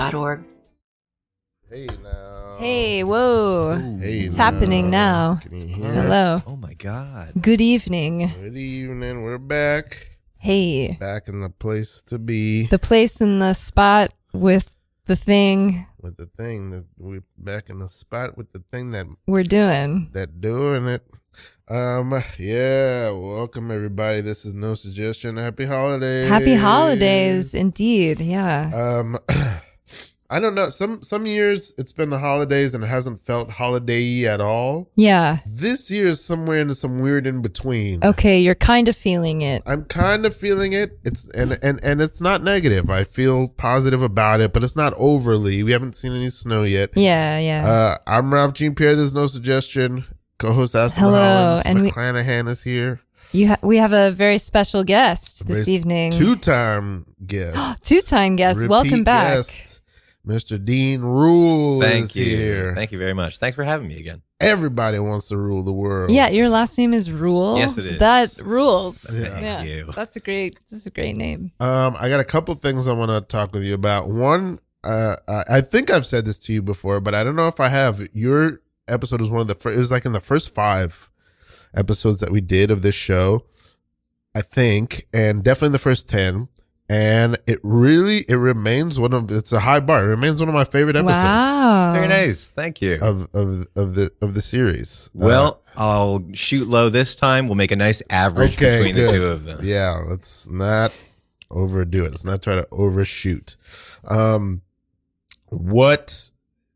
improv.org. Hey now. Hey, whoa. Ooh. Hey, It's happening now. Can you hear? Hello. Oh my God. Good evening. Good evening. We're back. Hey. Back in the place to be. The place in the spot with the thing With the thing that we're back in the spot with the thing that we're doing. doing it. Yeah. Welcome everybody. This is No Suggestion. Happy holidays. Happy holidays, indeed. Yeah. I don't know. Some years it's been the holidays and it hasn't felt holiday-y at all. Yeah. This year is somewhere in some weird in between. Okay, you're kind of feeling it. I'm kind of feeling it. It's and it's not negative. I feel positive about it, but it's not overly. We haven't seen any snow yet. Yeah. I'm Ralph Jean Pierre. There's No Suggestion. Co-host Hello, Aston-Hollins and McClanahan is here. We have a very special guest this evening. Two-time guest. Two-time guest. Repeat Welcome back. guest. Mr. Dean Rule Thank is you. here. Thank you very much. Thanks for having me again. Everybody wants to rule the world. Yeah, your last name is Rule. Yes, it is. That rules. Thank you. That's a great name. I got a couple things I want to talk with you about. One, I think I've said this to you before, but I don't know if I have. Your episode was one of the first. It was like in the first 5 episodes that we did of this show, I think, and definitely the first 10. And it remains it's a high bar. It remains one of my favorite episodes. Wow. Very nice. Thank you. Of the series. Well, I'll shoot low this time. We'll make a nice average between the two of them. Yeah, let's not overdo it. Let's not try to overshoot. What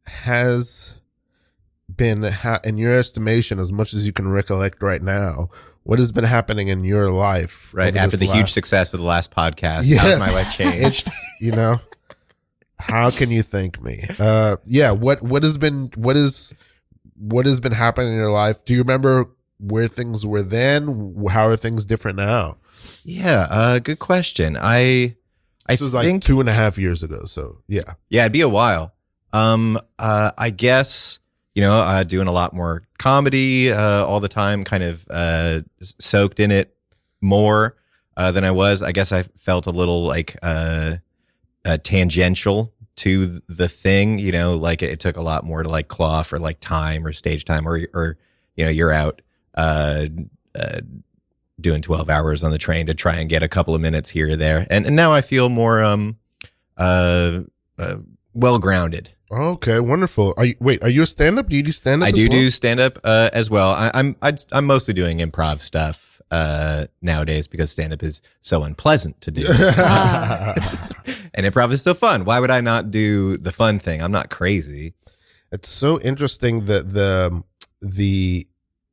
has been, in your estimation, as much as you can recollect right now, what has been happening in your life? Right after the huge success of the last podcast, Yes. how's my life changed? It's, how can you thank me? Yeah. What has been happening in your life? Do you remember where things were then? How are things different now? Yeah. Good question. This was like think 2.5 years ago. So yeah. Yeah, it'd be a while. I guess, doing a lot more comedy all the time, kind of soaked in it more than I was. I guess I felt a little like tangential to the thing, like it took a lot more to like claw for like time or stage time or you're out doing 12 hours on the train to try and get a couple of minutes here or there. And now I feel more well-grounded. Okay, wonderful. Are you a stand-up? Do you do stand-up? I do stand-up as well. I'm mostly doing improv stuff nowadays because stand-up is so unpleasant to do. And improv is still fun. Why would I not do the fun thing? I'm not crazy. It's so interesting that the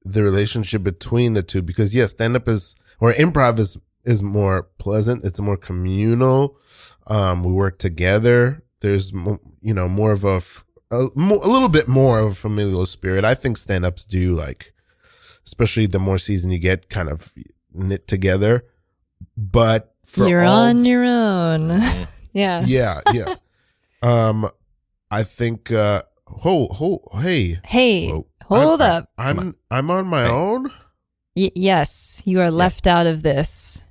relationship between the two, because yes, stand-up improv is more pleasant. It's more communal. We work together. There's more of a little bit more of a familial spirit. I think stand-ups do, like, especially the more season you get, kind of knit together. But you're on your own. Yeah. Yeah. I think. Hey. Whoa. Hold up. I'm on my own. Yes, you are left out of this.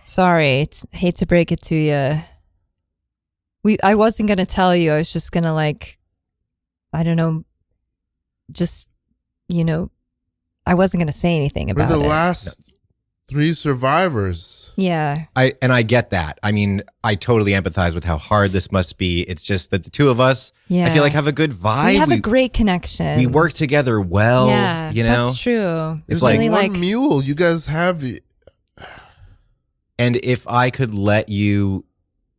Sorry, hate to break it to you. I wasn't going to tell you. I was just going to I don't know, I wasn't going to say anything about it. We're the last 3 survivors. Yeah. I get that. I mean, I totally empathize with how hard this must be. It's just that the two of us, I feel like, have a good vibe. We have a great connection. We work together well. Yeah, that's true. It's like one mule. You guys have. And if I could let you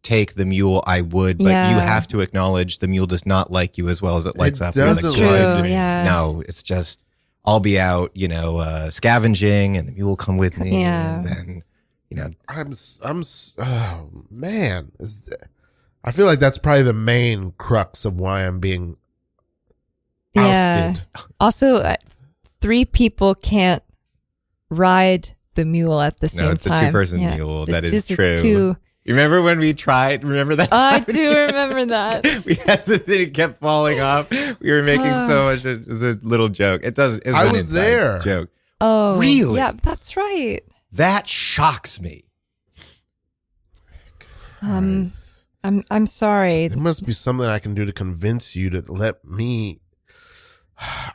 take the mule, I would, but you have to acknowledge the mule does not like you as well as it likes us. Doesn't like me. Yeah. No, it's just I'll be out, scavenging, and the mule will come with me, Yeah. and then, oh man, I feel like that's probably the main crux of why I'm being ousted. Also, 3 people can't ride the mule at the same time. No, it's a 2-person mule. That is true. 2. You remember when we tried? Remember that time? I do remember that. We had the thing, it kept falling off. We were making so much. It was a little joke. It's I was there. Joke. Oh, really? Yeah, that's right. That shocks me. I'm sorry. There must be something I can do to convince you to let me.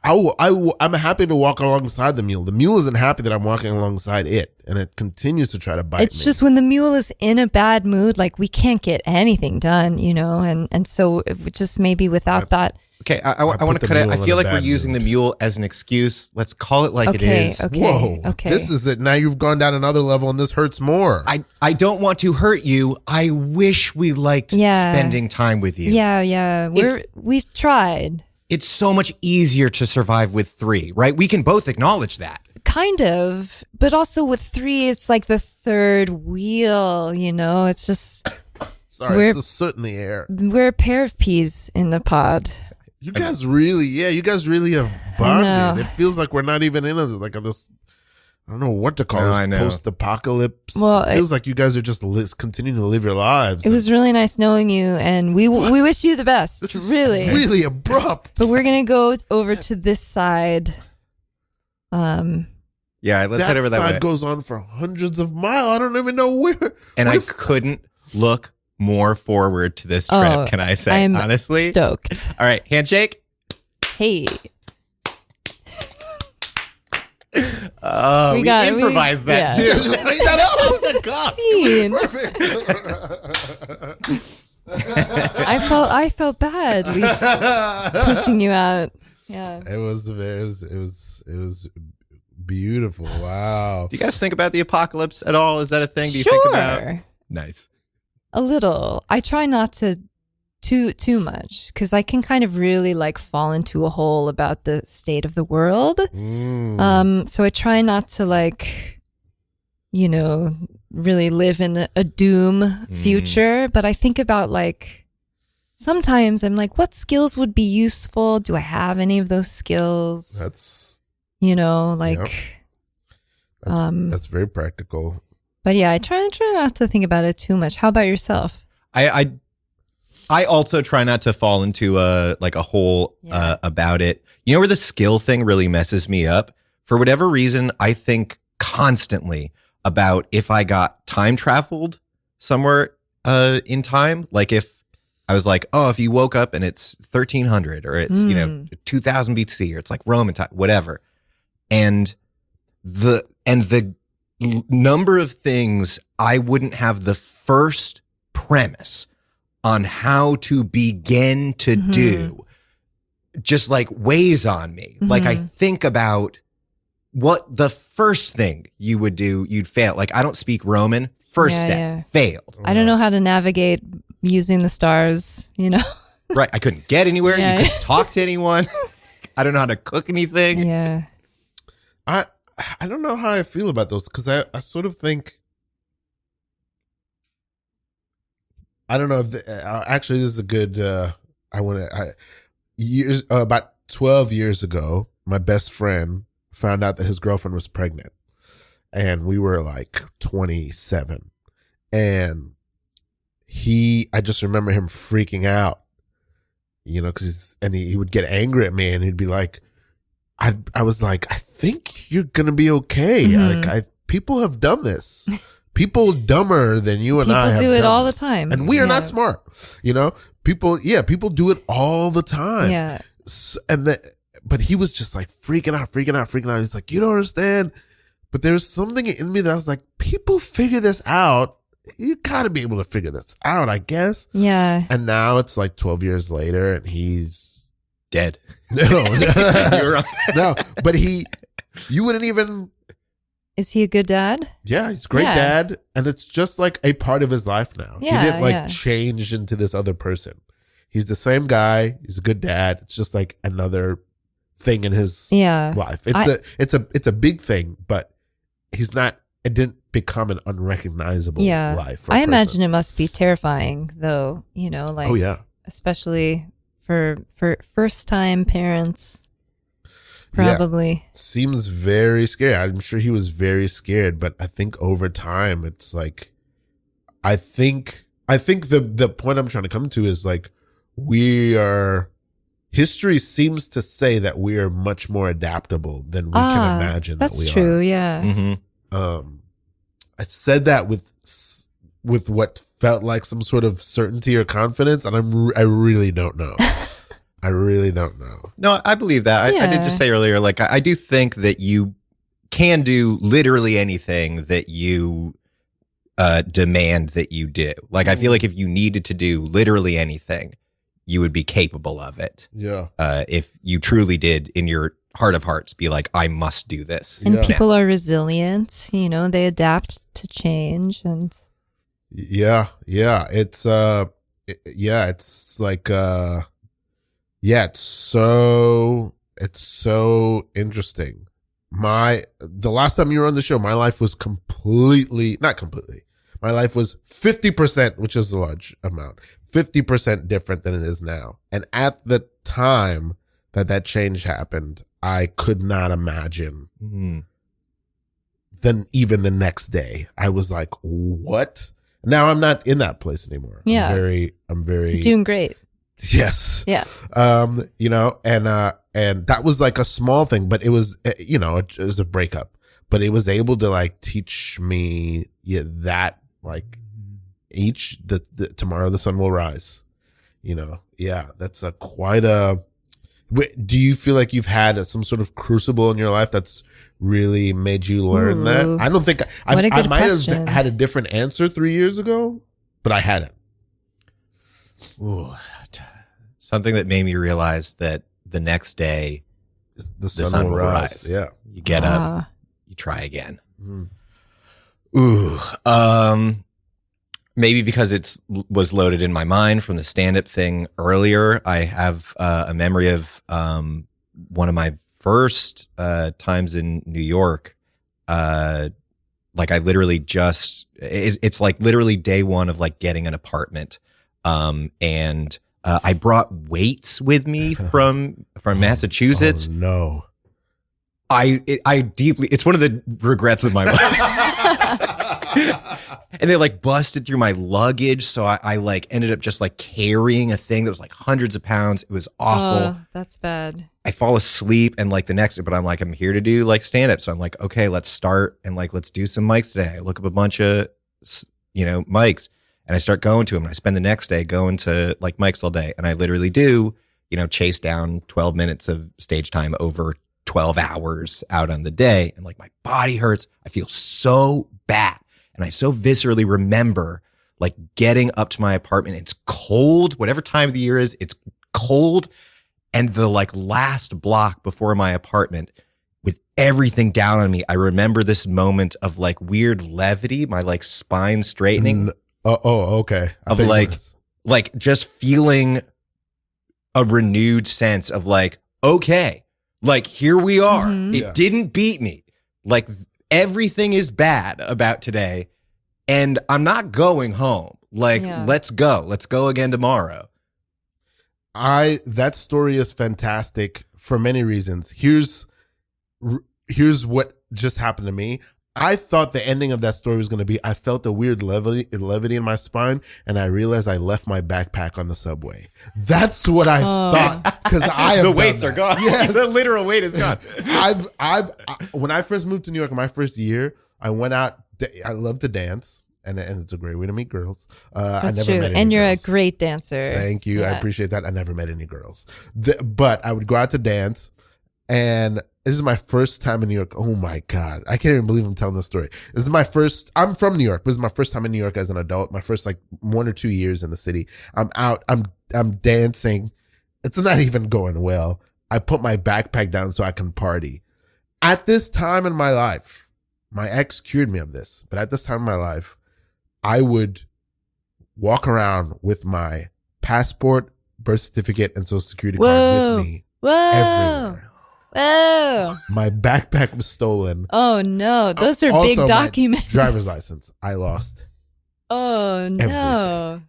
I'm happy to walk alongside the mule. The mule isn't happy that I'm walking alongside it, and it continues to try to bite me. It's just when the mule is in a bad mood, like we can't get anything done, and so it just maybe without that. Okay, I want to cut it. I feel like we're using the mule as an excuse. Let's call it like it is. Whoa, this is it. Now you've gone down another level, and this hurts more. I don't want to hurt you. I wish we liked spending time with you. Yeah. We've tried. It's so much easier to survive with 3, right? We can both acknowledge that. Kind of, but also with 3, it's like the third wheel, it's just... Sorry, it's the soot in the air. We're a pair of peas in the pod. You guys really have bonded. It feels like we're not even in this, I don't know what to call this, post-apocalypse. Well, it feels like you guys are just continuing to live your lives. It was really nice knowing you, and we wish you the best. This is really abrupt. But we're going to go over to this side. Yeah, let's head over that way. That side goes on for hundreds of miles. I don't even know where. And I couldn't look more forward to this trip, can I say, I'm honestly? Stoked. All right, handshake. Hey. We improvised that too. Scene. I felt bad pushing you out. Yeah. It was beautiful. Wow. Do you guys think about the apocalypse at all? Is that a thing? Do you Sure. think about? Nice. A little. I try not to too much because I can kind of really like fall into a hole about the state of the world. So I try not to really live in a doom future, but I think about sometimes I'm like, what skills would be useful? Do I have any of those skills? That's that's very practical. But yeah, I try not to think about it too much. How about yourself? I also try not to fall into a hole about it. You know where the skill thing really messes me up? For whatever reason, I think constantly about if I got time traveled somewhere in time. Like if I was like, oh, if you woke up and it's 1300 or it's 2000 BC or it's like Roman time, whatever. And the number of things I wouldn't have the first premise on how to begin to do just weighs on me. I think about what the first thing you would do, you'd fail. I don't speak Roman. First step, failed. I don't know how to navigate using the stars, Right. I couldn't get anywhere. You couldn't talk to anyone. I don't know how to cook anything. Yeah. I don't know how I feel about those because I sort of think, I don't know if actually this is a good. About 12 years ago, my best friend found out that his girlfriend was pregnant, and we were 27, and I just remember him freaking out, because he would get angry at me, and he'd be like, I was like, I think you're gonna be okay. People have done this. People dumber than you and I have do it done all this. the time, and we are not smart. People do it all the time. Yeah, but he was just freaking out. He's like, you don't understand. But there's something in me that I was like, people figure this out. You got to be able to figure this out, I guess. Yeah. And now it's 12 years later, and he's dead. No, You're wrong. no. But you wouldn't even. Is he a good dad? Yeah, he's a great dad, and it's just a part of his life now. Yeah, he didn't change into this other person. He's the same guy. He's a good dad. It's just another thing in his life. It's a big thing, but he's not. It didn't become an unrecognizable life. I imagine it must be terrifying, though. Oh yeah, especially for first time parents. Probably. Yeah. Seems very scary. I'm sure he was very scared, but I think over time it's I think the point I'm trying to come to is history seems to say that we are much more adaptable than we can imagine that we are. That's true, yeah. I said that with with what felt like some sort of certainty or confidence, and I really don't know. I really don't know. No, I believe that. I did just say earlier, like, I do think that you can do literally anything that you demand that you do. Like, I feel like if you needed to do literally anything, you would be capable of it. Yeah. If you truly did, in your heart of hearts, be like, I must do this. And people are resilient, you know, they adapt to change. And yeah, it's like it's so interesting. The last time you were on the show, my life was not completely. My life was 50%, which is a large amount, 50% different than it is now. And at the time that change happened, I could not imagine. Then even the next day, I was like, what? Now I'm not in that place anymore. Yeah. I'm very you're doing great. Yes. Yeah. You know, and that was like a small thing, but it was, you know, it was a breakup, but it was able to like teach me that like tomorrow the sun will rise, you know? Yeah. That's do you feel like you've had some sort of crucible in your life that's really made you learn that? I don't think I might have had a different answer 3 years ago, but I hadn't. Ooh, something that made me realize that the next day the sun will rise. Yeah. You get up, you try again. Ooh. Maybe because it was loaded in my mind from the stand-up thing earlier. I have a memory of one of my first times in New York. Like I literally it's like literally day one of like getting an apartment. And I brought weights with me from Massachusetts. Oh, no. It's one of the regrets of my life. And they like busted through my luggage. So I like ended up just like carrying a thing that was like hundreds of pounds. It was awful. Oh, that's bad. I fall asleep and like the next day, but I'm here to do like stand up. So I'm like, okay, let's start and like, let's do some mics today. I look up a bunch of, mics. And I start going to them. And I spend the next day going to like mics all day. And I literally do, chase down 12 minutes of stage time over 12 hours out on the day. And like my body hurts. I feel so bad. And I so viscerally remember like getting up to my apartment. It's cold, whatever time of the year is, it's cold. And the like last block before my apartment with everything down on me, I remember this moment of like weird levity, my like spine straightening. Okay. Of like just feeling a renewed sense of like, okay, like here we are. Mm-hmm. It didn't beat me. Like everything is bad about today and I'm not going home. Like, let's go. Let's go again tomorrow. That story is fantastic for many reasons. Here's what just happened to me. I thought the ending of that story was going to be, I felt a weird levity in my spine, and I realized I left my backpack on the subway. That's what I thought, because the weights are gone. Yes. The literal weight is gone. When I first moved to New York in my first year, I went out. I love to dance, and it's a great way to meet girls. That's I never true. met any and you're girls. a great dancer. Thank you. I appreciate that. I never met any girls, but I would go out to dance, and this is my first time in New York. Oh my God. I can't even believe I'm telling this story. I'm from New York. This is my first time in New York as an adult. My first like 1 or 2 years in the city. I'm out. I'm dancing. It's not even going well. I put my backpack down so I can party. At this time in my life, my ex cured me of this, but at this time in my life, I would walk around with my passport, birth certificate, and social security card with me everywhere. Oh, my backpack was stolen. Oh no, those are also, big documents. My driver's license, I lost. Oh no.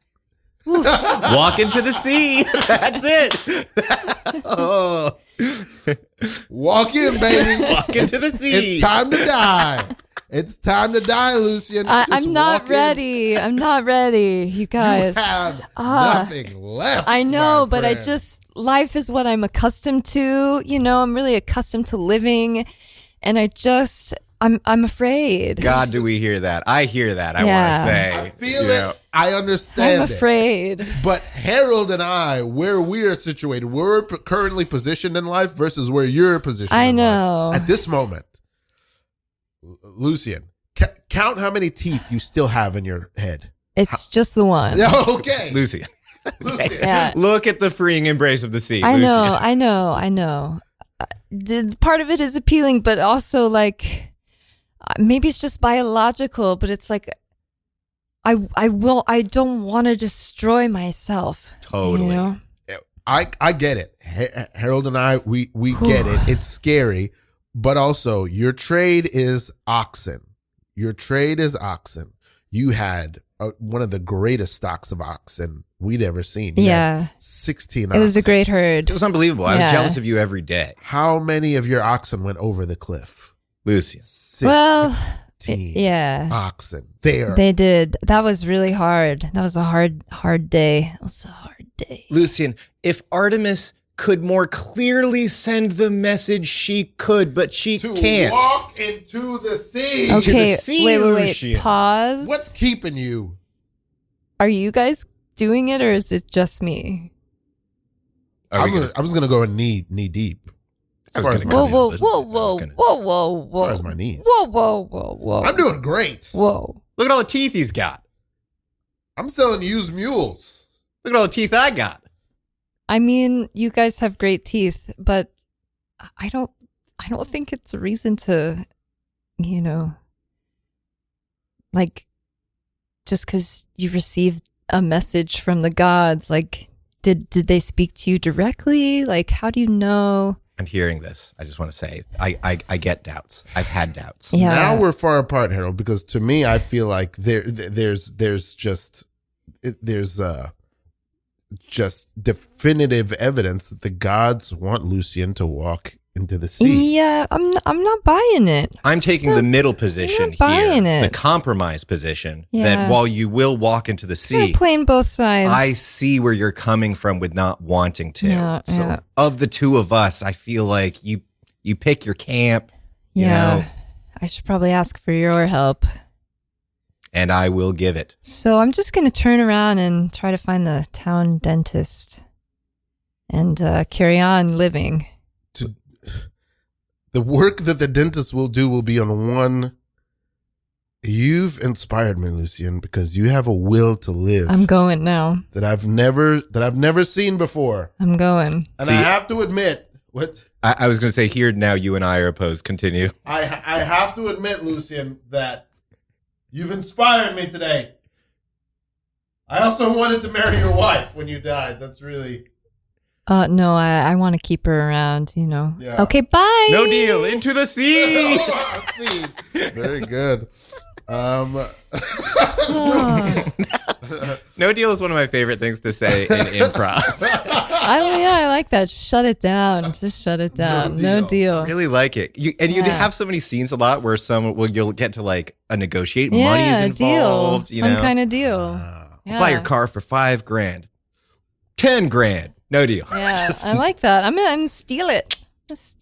Walk into the sea. That's it. Oh. Walk in, baby. Walk into the sea. It's time to die. It's time to die, Lucian. I'm not ready. I'm not ready, you guys. You have nothing left. I know, but life is what I'm accustomed to. I'm really accustomed to living. And I'm afraid. God, do we hear that? I hear that. I want to say. I feel it. I understand. I'm afraid. But Harold and I, where we are situated, we're currently positioned in life versus where you're positioned. I in know. life. At this moment, Lucian, count how many teeth you still have in your head. It's just the one. Yeah, okay. Lucian. Lucian. Yeah. Look at the freeing embrace of the sea. I Lucian. know. Part of it is appealing, but also like maybe it's just biological, but it's like I don't want to destroy myself. Totally. You know? I get it. Harold and I, we get it. It's scary, but also your trade is oxen. Your trade is oxen. You had one of the greatest stocks of oxen we'd ever seen. You had 16 oxen. It was a great herd. It was unbelievable. I was jealous of you every day. How many of your oxen went over the cliff? Lucian. 16 oxen. They did. That was really hard. That was a hard day. It was a hard day. Lucian, if Artemis could more clearly send the message she could, but she can't. Walk into the sea. Okay, To the sea, wait. Lucian. Pause. What's keeping you? Are you guys doing it or is it just me? I was going to go in knee deep. As far as my Whoa. knees. Whoa. As far as my knees. Whoa. I'm doing great. Whoa. Look at all the teeth he's got. I'm selling used mules. Look at all the teeth I got. I mean, you guys have great teeth, but I don't think it's a reason to, you know, like just because you received a message from the gods, like did they speak to you directly? Like, how do you know? I'm hearing this. I just want to say, I get doubts. I've had doubts. Yeah. Now we're far apart, Harold, because to me, I feel like there's just definitive evidence that the gods want Lucian to walk into the sea. Yeah, I'm not buying it. I'm taking the middle position not buying here, it. the compromise position, Yeah. that while you will walk into the sea, Playing both sides. I see where you're coming from with not wanting to. Yeah, so yeah. of the two of us, I feel like you pick your camp, you Yeah. know, I should probably ask for your help. and I will give it. So I'm just going to turn around and try to find the town dentist and carry on living. The work that the dentist will do will be on one. You've inspired me, Lucian, because you have a will to live. I'm going now. that I've never seen before. I'm going. And See- I have to admit, I was going to say, here now you and I are opposed. Continue. I have to admit, Lucian, that you've inspired me today. I also wanted to marry your wife when you died. That's really... No, I want to keep her around, you know. Yeah. Okay, bye. No deal. Into the sea. See, very good. Oh. No deal is one of my favorite things to say in improv. I like that. Shut it down. Just shut it down. No deal. Really like it. You have so many scenes a lot where you'll get to like a negotiate. Money's involved. Deal. You Some know, kind of deal. I'll buy your car for $5,000, $10,000. No deal. Yeah, I like that. I'm gonna steal it.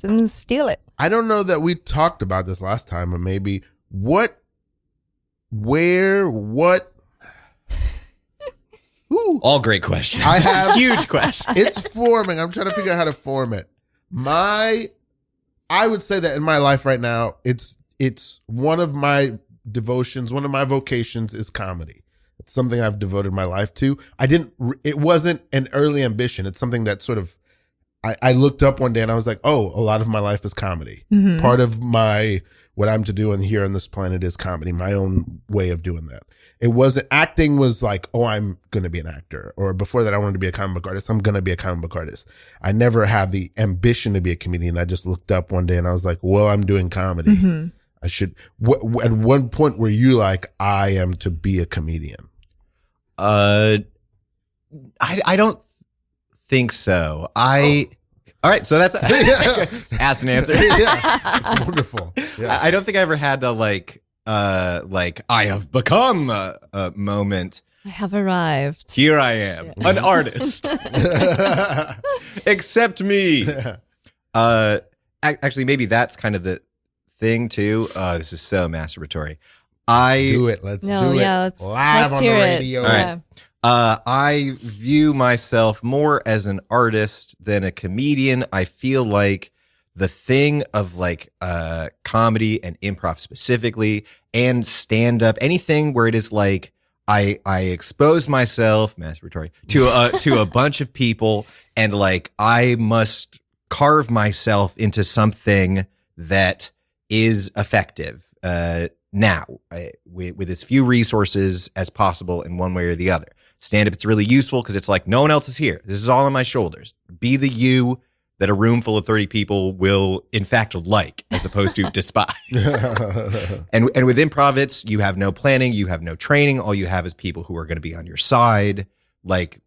I'm gonna steal it. I don't know that we talked about this last time, or maybe what. Ooh. All great questions. I have huge questions. It's forming. I'm trying to figure out how to form it. I would say that in my life right now, it's one of my devotions, one of my vocations is comedy. It's something I've devoted my life to. It wasn't an early ambition. It's something that sort of, I looked up one day and I was like, oh, a lot of my life is comedy. Mm-hmm. Part of what I'm to do here on this planet is comedy, my own way of doing that. Acting was like, oh, I'm going to be an actor. Or before that, I wanted to be a comic book artist. I'm going to be a comic book artist. I never had the ambition to be a comedian. I just looked up one day and I was like, well, I'm doing comedy. Mm-hmm. I should, at one point were you like, I am to be a comedian? I don't think so. All right, so that's ask and answer. Yeah, it's wonderful. Yeah. I don't think I ever had the like I have become a moment. I have arrived. Here I am, an artist. Accept me. Actually, maybe that's kind of the thing too. Oh, this is so masturbatory. Do it. Let's no, do yeah, it. Live on the radio. All right. I view myself more as an artist than a comedian. I feel like the thing of like comedy and improv specifically and stand-up, anything where it is like I expose myself, masturbatory, to a bunch of people, and like I must carve myself into something that is effective with as few resources as possible in one way or the other. Stand-up, it's really useful because it's like no one else is here. This is all on my shoulders. Be the you that a room full of 30 people will in fact like, as opposed to despise. And with improv, it's you have no planning, you have no training. All you have is people who are going to be on your side. Like,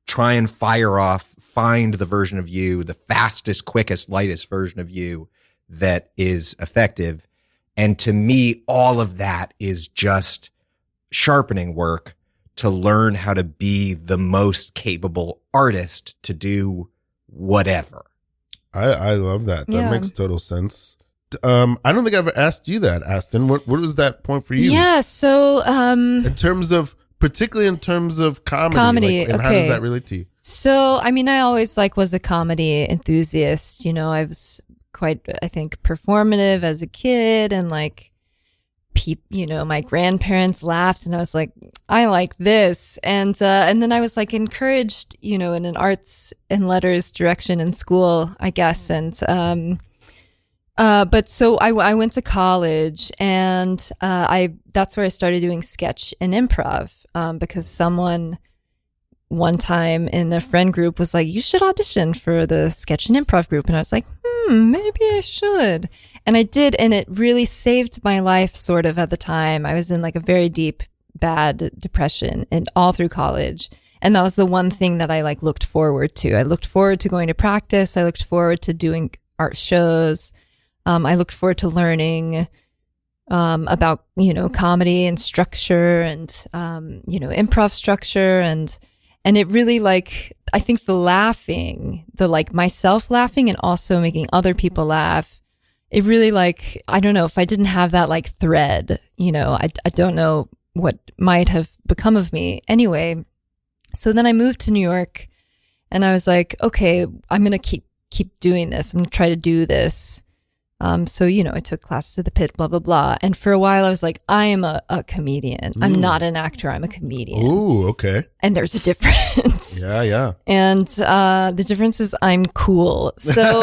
try and find the version of you, the fastest, quickest, lightest version of you that is effective. And to me, all of that is just sharpening work to learn how to be the most capable artist to do whatever. I love that. That makes total sense. I don't think I've ever asked you that, Aston. What was that point for you? Yeah, so particularly in terms of comedy, and how does that relate to you? So, I mean, I always was a comedy enthusiast. You know, I was quite, I think, performative as a kid, and my grandparents laughed, and I was like, I like this, and then I was encouraged, in an arts and letters direction in school, I guess, and but so I went to college, and that's where I started doing sketch and improv, because someone one time in a friend group was like, you should audition for the sketch and improv group, and I was like, maybe I should. And I did, and it really saved my life sort of at the time. I was in a very deep, bad depression and all through college. And that was the one thing that I looked forward to. I looked forward to going to practice. I looked forward to doing art shows. I looked forward to learning about, comedy and structure and, improv structure. And it really I think the laughing, myself laughing and also making other people laugh, it really I don't know, if I didn't have that thread, I don't know what might have become of me. Anyway, so then I moved to New York, and I was like, okay, I'm going to keep doing this. I'm going to try to do this. So, I took classes at the Pit, blah, blah, blah. And for a while I was like, I am a comedian. I'm not an actor. I'm a comedian. Ooh, okay. And there's a difference. Yeah. And the difference is I'm cool. So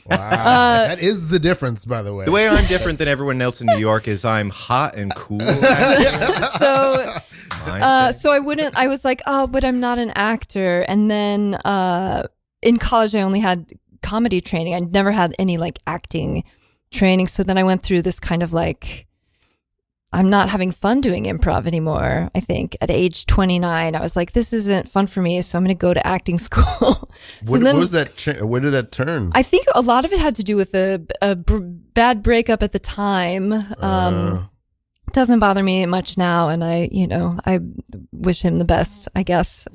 wow. That is the difference, by the way. The way I'm different than everyone else in New York is I'm hot and cool. So I was like, oh, but I'm not an actor. And then in college I only had comedy training. I'd never had any acting training. So then I went through this kind of I'm not having fun doing improv anymore. I think at age 29, I was like, this isn't fun for me. So I'm going to go to acting school. What was that? Where did that turn? I think a lot of it had to do with a bad breakup at the time. It doesn't bother me much now. And I wish him the best, I guess.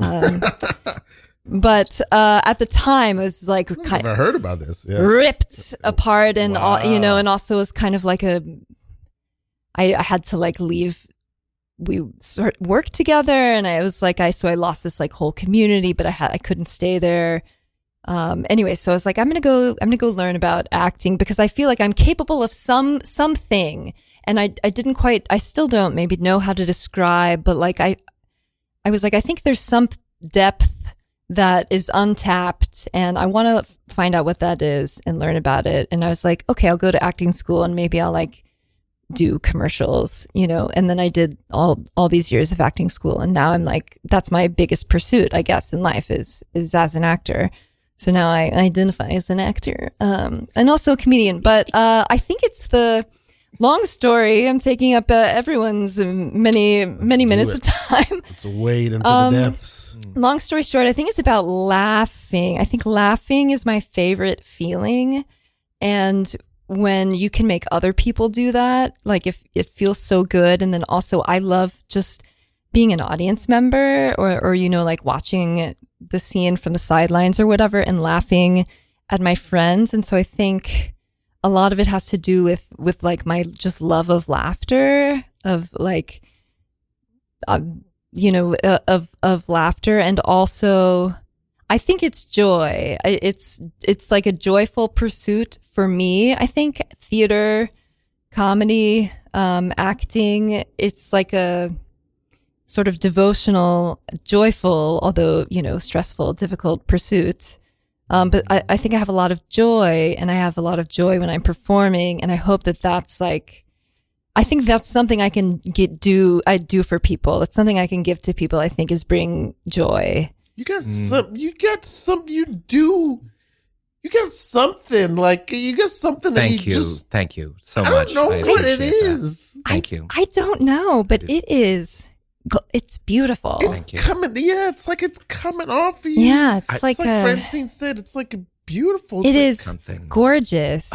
But at the time, it was I've never heard about this. Yeah. Ripped apart, and all, and also was kind of I had to leave. We worked together, and I was so I lost this whole community, but I couldn't stay there. Anyway, so I was like, I'm gonna go learn about acting because I feel like I'm capable of something, and I didn't quite, I still don't maybe know how to describe, but I was like, I think there's some depth that is untapped, and I want to find out what that is and learn about it. And I was like, okay, I'll go to acting school, and maybe I'll do commercials, and then I did all these years of acting school, and now I'm that's my biggest pursuit, I guess, in life is as an actor. So now I identify as an actor, and also a comedian. But I think it's the long story. I'm taking up everyone's many minutes of time. Let's wade into the depths. Long story short, I think it's about laughing. I think laughing is my favorite feeling. And when you can make other people do that, if it feels so good. And then also I love just being an audience member or watching the scene from the sidelines or whatever and laughing at my friends. And so I think a lot of it has to do with like my just love of laughter, of like, of laughter, and also I think it's joy. It's like a joyful pursuit for me. I think theater, comedy, acting, it's like a sort of devotional, joyful, although, stressful, difficult pursuit. But I think I have a lot of joy, and I have a lot of joy when I'm performing. And I hope that that's like, I think that's something I can I do for people. It's something I can give to people, I think, is bring joy. You got you got something Thank you. Thank you so much. I don't know what it is. Thank you. I don't know, but it's beautiful. It's coming. Yeah, it's like it's coming off of you. Yeah, it's like Francine said. It's like a beautiful. It is something gorgeous.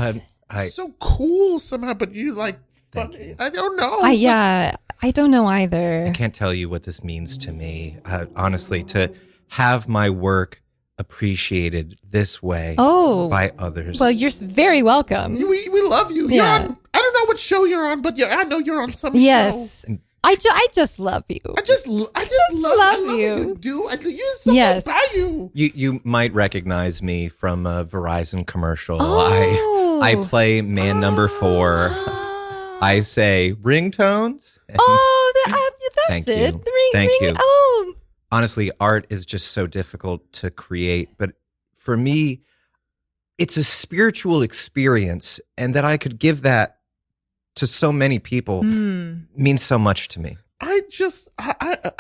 So cool somehow, but you like. Funny. I don't know. I don't know either. I can't tell you what this means to me. Honestly, to have my work appreciated this way by others. Well, you're very welcome. We love you. Yeah. You're on, I don't know what show you're on, but I know you're on some yes. show. I just love you. I just love you. What you do. There's something about you. You might recognize me from a Verizon commercial. Oh. I play man number 4. I say ringtones. That's Thank it. you. Thank you. Oh. Honestly, art is just so difficult to create. But for me, it's a spiritual experience. And that I could give that to so many people means so much to me. I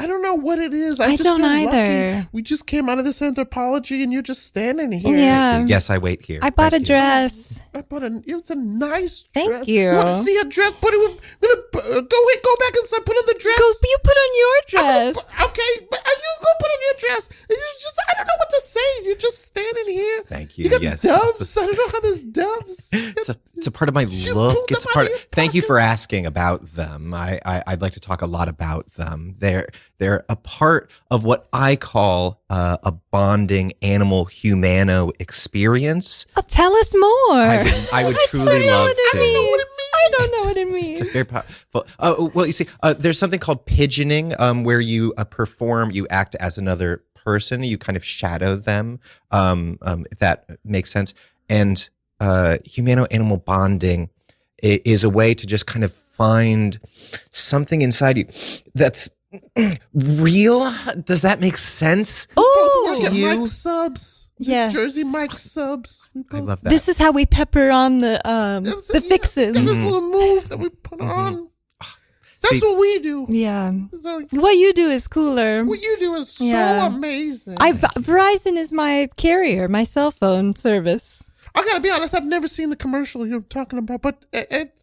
don't know what it is. I just don't feel either. Lucky. We just came out of this anthropology and you're just standing here. Yeah. Yes, I wait here. I bought a dress. It's a nice dress. Thank you. You want to see a dress? Go back inside, put on the dress. You put on your dress. Okay, but you go put on your dress. I don't know what to say. You're just standing here. Thank you. You got yes. doves. I don't know how there's doves. It's a part of my look. It's a part of, thank you for asking about them. I'd like to talk a lot about them. They're a part of what I call a bonding animal-humano experience. Tell us more. I would truly love to. I don't know what it means. It's a very powerful. Well, you see, there's something called pigeoning, where you perform, you act as another person, you kind of shadow them, if that makes sense. And humano-animal bonding is a way to just kind of find something inside you that's real. Does that make sense? Oh, to you? Mike subs. Yes. Jersey Mike subs. I love that. This is how we pepper on the fixins. This little move that we put on. That's what we do. Yeah. What you do is cooler. What you do is so amazing. Verizon is my carrier, my cell phone service. I gotta be honest, I've never seen the commercial you're talking about, but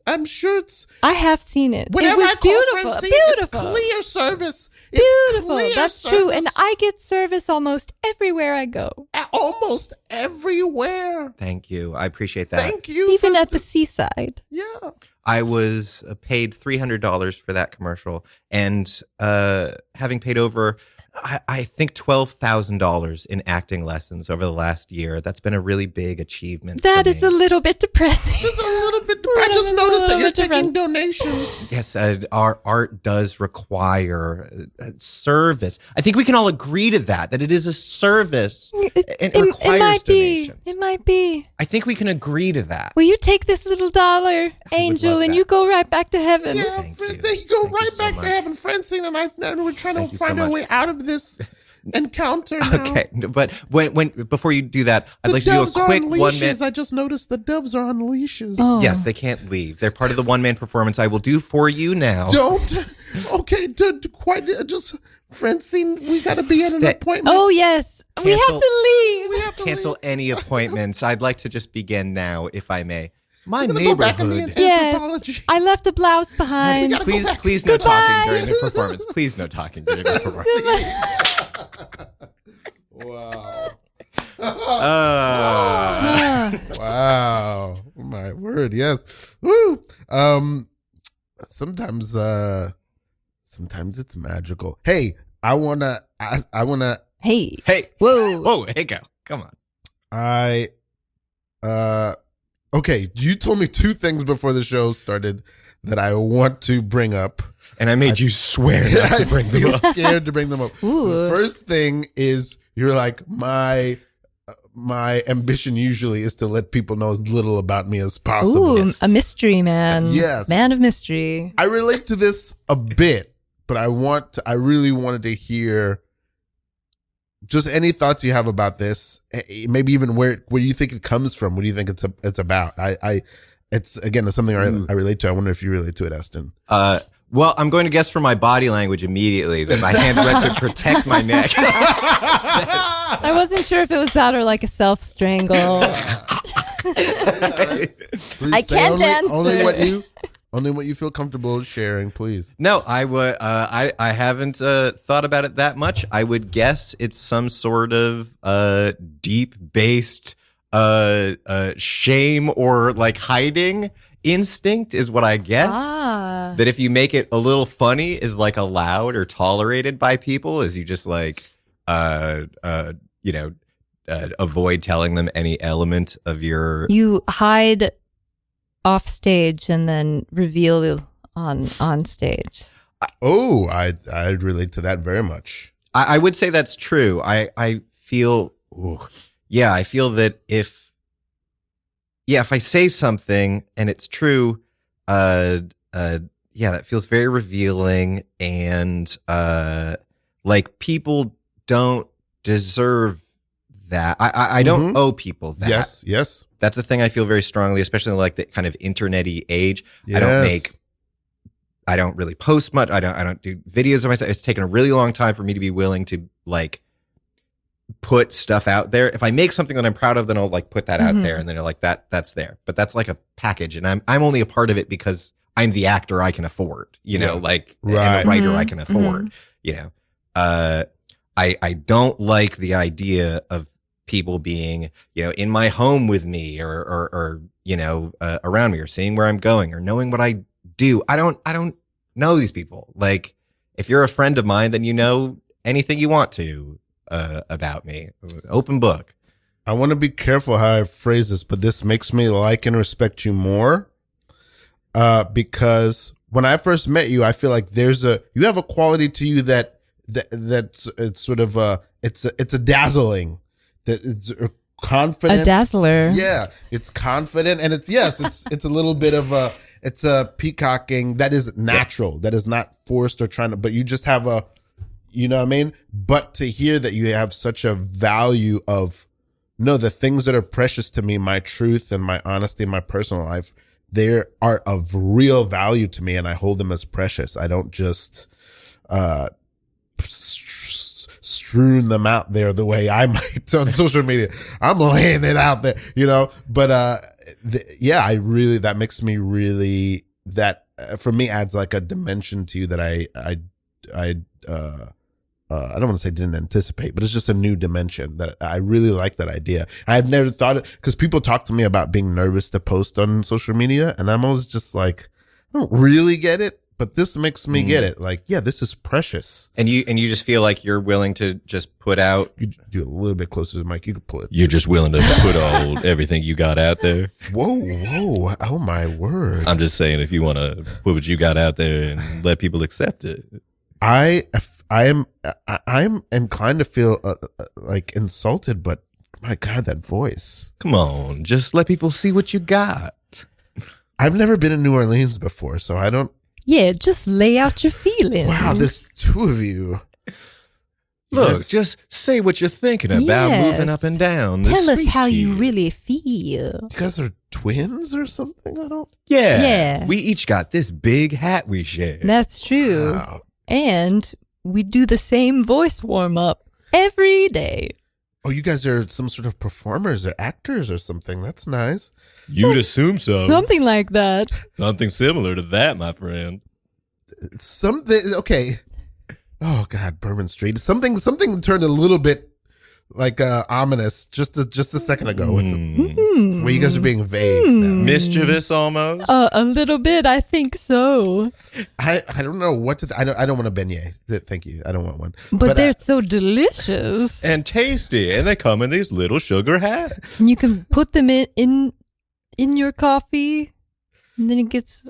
I'm sure it's... I have seen it. Whenever it was I call beautiful. Francine, Beautiful. it's clear service. Beautiful. It's clear That's service. true. And I get service almost everywhere I go. Almost everywhere. Thank you. I appreciate that. Thank you. Even at the seaside. Yeah. I was paid $300 for that commercial, and having paid over, I think $12,000 in acting lessons over the last year. That's been a really big achievement. That for is me. a little bit depressing. It's a little bit. I just noticed that you're taking donations. Yes, our art does require service. I think we can all agree to that it is a service and it requires donations. It might be. I think we can agree to that. Will you take this little dollar, Angel, and you go right back to heaven? Yeah, you go right back to heaven. Francine and I, we're trying to find our way out of this encounter now. Okay, but when before you do that, I'd like to do a quick 1 minute. I just noticed the doves are on leashes. Oh. Yes, they can't leave. They're part of the one-man performance I will do for you now. Just Francine, we got to be at an appointment. Oh yes, we have to leave. We have to cancel any appointments. I'd like to just begin now, if I may. My Go back in the yes, I left a blouse behind. Please no talking during the performance. Please no talking during the performance. Wow. Wow. My word, yes. Woo. Sometimes it's magical. Hey, I wanna Hey. Whoa. Hey, go. Come on. Okay, you told me two things before the show started that I want to bring up. And I made you swear not to bring them up. I'm scared to bring them up. Ooh. The first thing is you're like, my ambition usually is to let people know as little about me as possible. Ooh, a mystery man. Yes. Man of mystery. I relate to this a bit, but I really wanted to hear just any thoughts you have about this. Maybe even where you think it comes from. What do you think it's about? It's something I relate to. I wonder if you relate to it, Aston. Well, I'm going to guess from my body language immediately that my hands went to protect my neck. I wasn't sure if it was that or like a self-strangle. I can't answer. Only what you feel comfortable sharing, please. No, I would. I haven't thought about it that much. I would guess it's some sort of deep-based shame or like hiding instinct is what I guess. That if you make it a little funny is like allowed or tolerated by people, is you just like avoid telling them any element of your. You hide off stage and then reveal on stage. I'd relate to that very much. I would say that's true. I feel that if I say something and it's true, that feels very revealing, and like people don't deserve that. I don't owe people that. Yes. That's a thing I feel very strongly, especially in like the kind of internet-y age. Yes. I don't really post much. I don't do videos of myself. It's taken a really long time for me to be willing to like put stuff out there. If I make something that I'm proud of, then I'll like put that out there, and then they're like that's there. But that's like a package, and I'm only a part of it because I'm the actor I can afford, and the writer I can afford, I don't like the idea of people being, in my home with me or around me or seeing where I'm going or knowing what I do. I don't know these people. Like, if you're a friend of mine, then you know anything you want to about me. Open book. I want to be careful how I phrase this, but this makes me like and respect you more. Because when I first met you, I feel like you have a quality to you that's it's sort of it's a dazzling, that it's confident. A dazzler. Yeah, it's confident, and it's a little bit of it's a peacocking that is natural, that is not forced or trying to, but you just have a, you know what I mean? But to hear that you have such a value of, no, the things that are precious to me, my truth and my honesty in my personal life, they are of real value to me, and I hold them as precious. I don't just strewn them out there the way I might on social media. I'm laying it out there, but that makes me really, that for me adds like a dimension to you that I don't want to say didn't anticipate, but it's just a new dimension that I really like that idea. I had never thought it, because people talk to me about being nervous to post on social media, and I'm always just like, I don't really get it, but this makes me get it. Like, yeah, this is precious. And you just feel like you're willing to just put out. You do a little bit closer to the mic. You can pull it. You're just willing to put everything you got out there. Whoa. Oh my word. I'm just saying, if you want to put what you got out there and let people accept it. I'm inclined to feel like insulted, but my God, that voice. Come on, just let people see what you got. I've never been in New Orleans before, so I don't. Yeah, just lay out your feelings. Wow, there's two of you. Look, just say what you're thinking about moving up and down. Tell us how you really feel. You guys are twins or something? I don't. Yeah. We each got this big hat we share. That's true. Wow. And we do the same voice warm-up every day. Oh, you guys are some sort of performers or actors or something. That's nice. You'd assume so. Something like that. Something similar to that, my friend. Something, okay. Oh God, Bourbon Street. Something turned a little bit like ominous just a second ago with where you guys are being vague now. Mischievous almost. A little bit, I think so. I don't know what to. I don't want a beignet. Thank you. I don't want one. But they're so delicious and tasty, and they come in these little sugar hats. And you can put them in in your coffee, and then it gets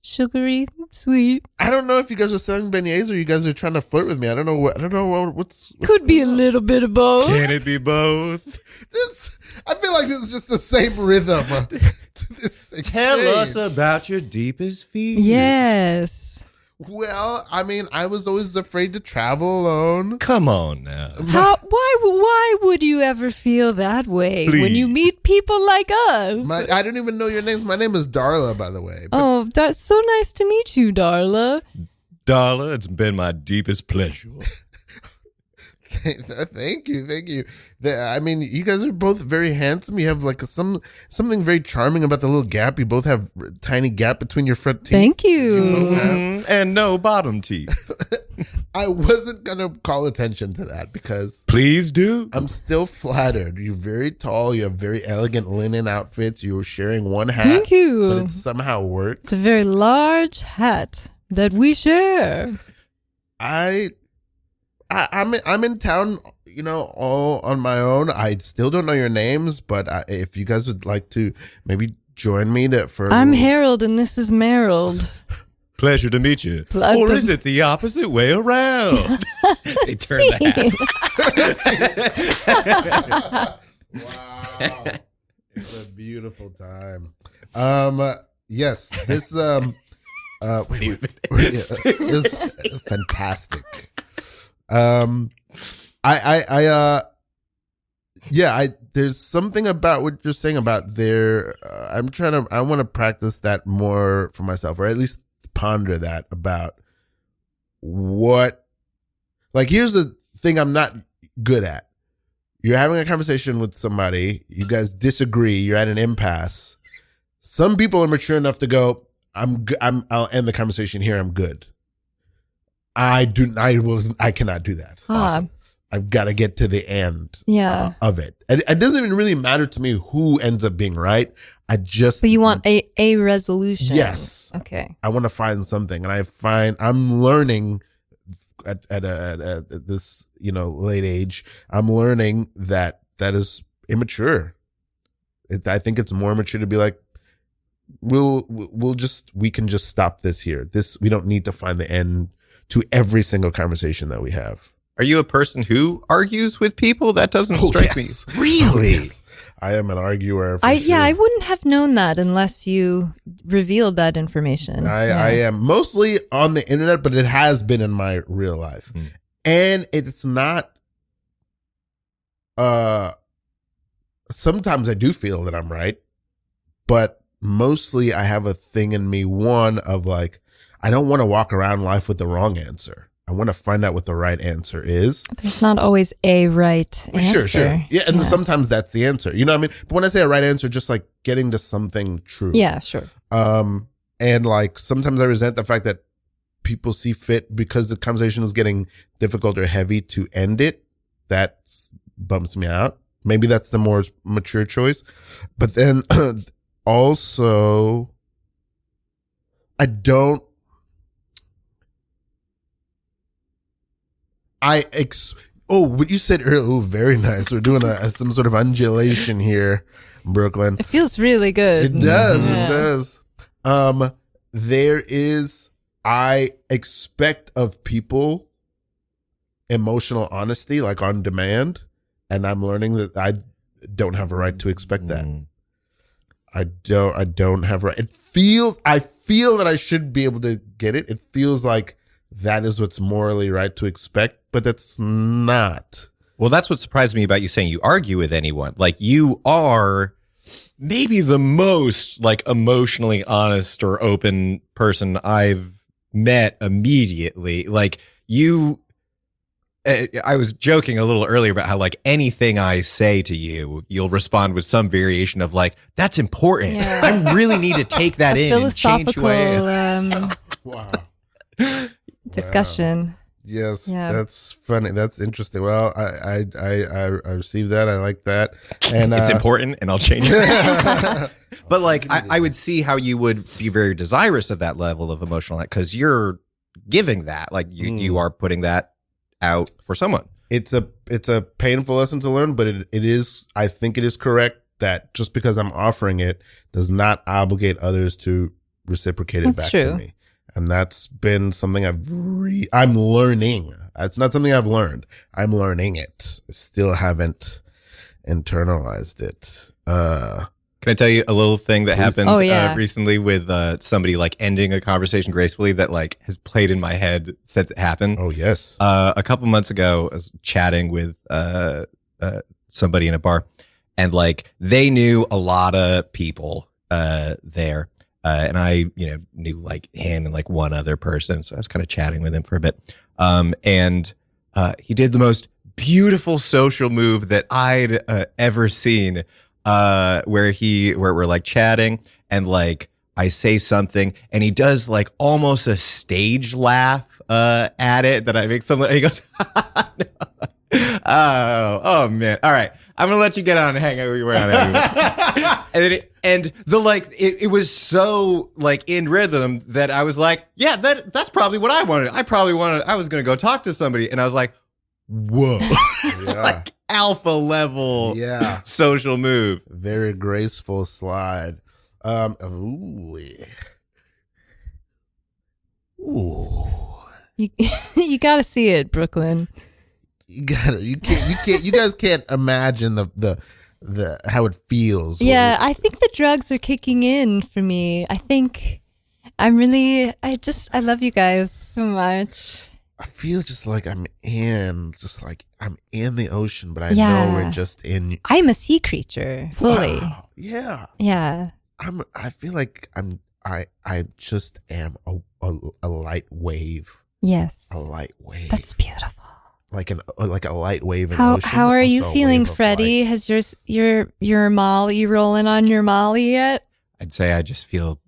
sugary, sweet. I don't know if you guys are selling beignets or you guys are trying to flirt with me. I don't know what's Could be a going on. little bit of both. Can it be both? I feel like this is just the same rhythm to this Tell exchange. us about your deepest fears. Yes. Well, I mean, I was always afraid to travel alone. Come on now. Why would you ever feel that way when you Please. meet people like us? I don't even know your names. My name is Darla, by the way. But Oh, that's so nice to meet you, Darla. Darla, it's been my deepest pleasure. Thank you. I mean, you guys are both very handsome. You have like something very charming about the little gap. You both have a tiny gap between your front teeth. Thank you. both have. And no bottom teeth. I wasn't gonna call attention to that because Please do. I'm still flattered. You're very tall. You have very elegant linen outfits. You're sharing one hat. Thank you. But it somehow works. It's a very large hat that we share. I'm in town, all on my own. I still don't know your names, but if you guys would like to maybe join me I'm Harold and this is Meryl. Pleasure to meet you. Plug Or them. is it the opposite way around? They turn the hat. Wow. It's a beautiful time. Yes, this is fantastic. There's something about what you're saying about there. I want to practice that more for myself, or at least ponder that about here's the thing I'm not good at. You're having a conversation with somebody, you guys disagree, you're at an impasse. Some people are mature enough to go, I'll end the conversation here, I'm good. I cannot do that. Awesome. I've got to get to the end of it. It doesn't even really matter to me who ends up being right. But you want a resolution. Yes. Okay. I want to find something, and I'm learning at this late age. I'm learning that is immature. I think it's more mature to be like, we can just stop this here. We don't need to find the end to every single conversation that we have. Are you a person who argues with people? That doesn't strike me. Really? Yes. I am an arguer. For sure. I wouldn't have known that unless you revealed that information. I am mostly on the internet, but it has been in my real life. And it's not, sometimes I do feel that I'm right, but mostly I have a thing in me, one of like, I don't want to walk around life with the wrong answer. I want to find out what the right answer is. There's not always a right answer. Sure. Yeah, and sometimes that's the answer. You know what I mean? But when I say a right answer, just like getting to something true. Yeah, sure. And like sometimes I resent the fact that people see fit because the conversation is getting difficult or heavy to end it. That bumps me out. Maybe that's the more mature choice. But then also, what you said earlier, very nice. We're doing some sort of undulation here, Brooklyn. It feels really good. It does. Yeah. It does. I expect of people emotional honesty, like on demand, and I'm learning that I don't have a right to expect that. I don't have a right. I feel that I should be able to get it. It feels like that is what's morally right to expect, but that's not. Well, that's what surprised me about you saying you argue with anyone. Like, you are maybe the most like emotionally honest or open person I've met immediately. Like, I was joking a little earlier about how like anything I say to you, you'll respond with some variation of like, that's important. Yeah. I really need to take that in and change who I am. Wow. Discussion. Wow. Yes, that's funny. That's interesting. Well, I received that. I like that, and it's important, and I'll change it. But like, I would see how you would be very desirous of that level of emotional, because you're giving that, like you are putting that out for someone. It's a painful lesson to learn, but it is. I think it is correct that just because I'm offering it does not obligate others to reciprocate it That's back true. to me. And that's been something I'm learning. It's not something I've learned. I'm learning it. I still haven't internalized it. Can I tell you a little thing that happened recently with somebody like ending a conversation gracefully that like has played in my head since it happened? Oh, yes. A couple months ago, I was chatting with somebody in a bar, and like they knew a lot of people there. And I, knew like him and like one other person. So I was kind of chatting with him for a bit. And he did the most beautiful social move that I'd ever seen, where we're like chatting and like I say something and he does like almost a stage laugh at it that I make something. And he goes, oh man. All right. I'm going to let you get on and hang out where you were on. And the like, it was so like in rhythm that I was like, yeah, that's probably what I wanted. I was going to go talk to somebody. And I was like, whoa, like alpha level social move. Very graceful slide. Ooh. You got to see it, Brooklyn. You guys can't imagine the how it feels. Yeah, I think the drugs are kicking in for me. I think I love you guys so much. I feel just like I'm in the ocean, but I know we're just in. I'm a sea creature, fully. Wow. Yeah. Yeah. I feel like I just am a light wave. Yes. A light wave. That's beautiful. Like a light wave in the ocean. How are you Also feeling, Freddie? Has your Molly rolling on your Molly yet? I'd say I just feel